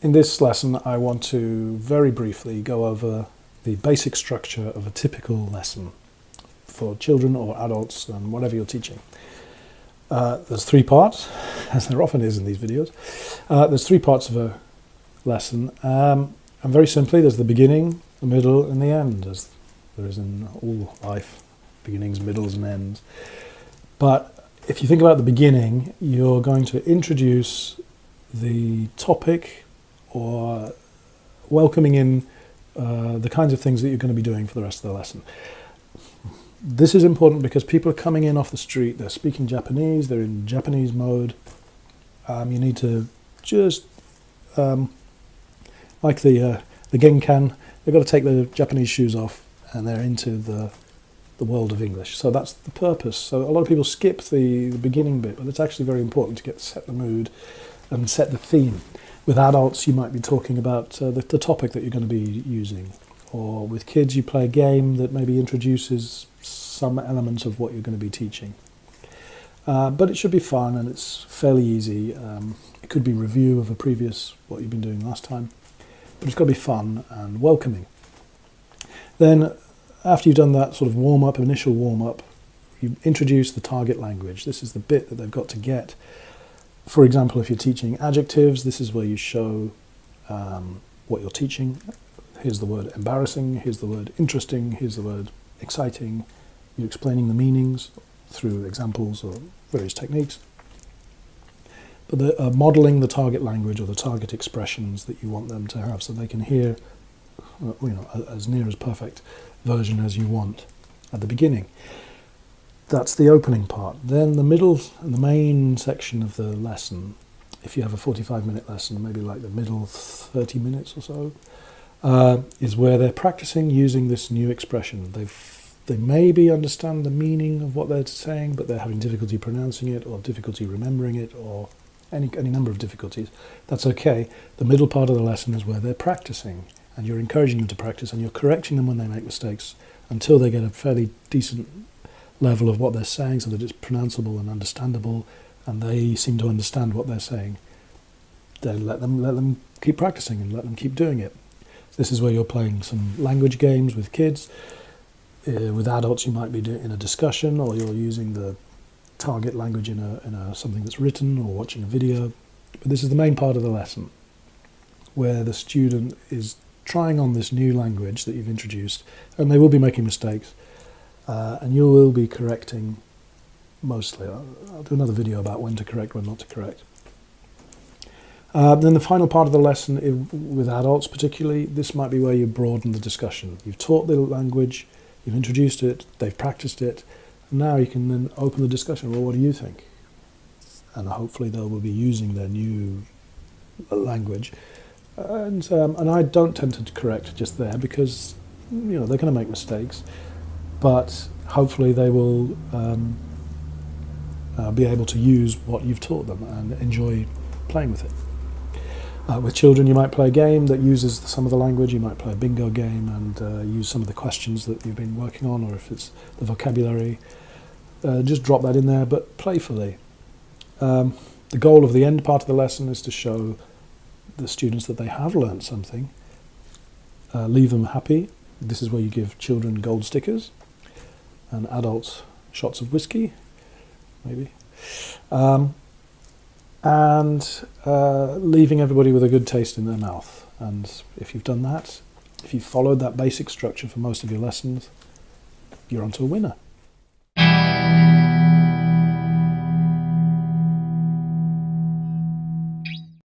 In this lesson, I want to very briefly go over the basic structure of a typical lesson for children or adults and whatever you're teaching. There's three parts, as there often is in these videos. There's three parts of a lesson, and very simply, there's the beginning, the middle, and the end, as there is in all life, beginnings, middles, and ends. But if you think about the beginning, you're going to introduce the topic or welcoming in the kinds of things that you're going to be doing for the rest of the lesson. This is important because people are coming in off the street, they're speaking Japanese, they're in Japanese mode. You need to just, like the genkan, they've got to take their Japanese shoes off and they're into the world of English. So that's the purpose. So a lot of people skip the beginning bit, but it's actually very important to set the mood and set the theme. With adults, you might be talking about the topic that you're going to be using. Or with kids, you play a game that maybe introduces some elements of what you're going to be teaching. But it should be fun and it's fairly easy. It could be review of what you've been doing last time. But it's got to be fun and welcoming. Then, after you've done that sort of warm-up, initial warm-up, you introduce the target language. This is the bit that they've got to get. For example, if you're teaching adjectives, this is where you show what you're teaching. Here's the word embarrassing, here's the word interesting, here's the word exciting. You're explaining the meanings through examples or various techniques. But modeling the target language or the target expressions that you want them to have so they can hear as near as perfect version as you want at the beginning. That's the opening part. Then the middle and the main section of the lesson, if you have a 45-minute lesson, maybe like the middle 30 minutes or so, is where they're practicing using this new expression. They maybe understand the meaning of what they're saying, but they're having difficulty pronouncing it or difficulty remembering it or any number of difficulties. That's okay. The middle part of the lesson is where they're practicing, and you're encouraging them to practice, and you're correcting them when they make mistakes until they get a fairly decent level of what they're saying so that it's pronounceable and understandable and they seem to understand what they're saying. Then let them keep practicing and let them keep doing it. This is where you're playing some language games with kids. With adults, you might be in a discussion, or you're using the target language in something that's written or watching a video. But this is the main part of the lesson where the student is trying on this new language that you've introduced, and they will be making mistakes. And you will be correcting mostly. I'll do another video about when to correct, when not to correct. Then the final part of the lesson, with adults particularly, this might be where you broaden the discussion. You've taught the language, you've introduced it, they've practiced it, and now you can then open the discussion. Well, what do you think? And hopefully they will be using their new language. And I don't tend to correct just there because they're going to make mistakes. But hopefully they will be able to use what you've taught them and enjoy playing with it. With children, you might play a game that uses some of the language. You might play a bingo game and use some of the questions that you've been working on, or if it's the vocabulary, just drop that in there, but playfully. The goal of the end part of the lesson is to show the students that they have learned something, leave them happy. This is where you give children gold stickers and adults shots of whiskey, maybe, and leaving everybody with a good taste in their mouth. And if you've done that, if you've followed that basic structure for most of your lessons, you're onto a winner.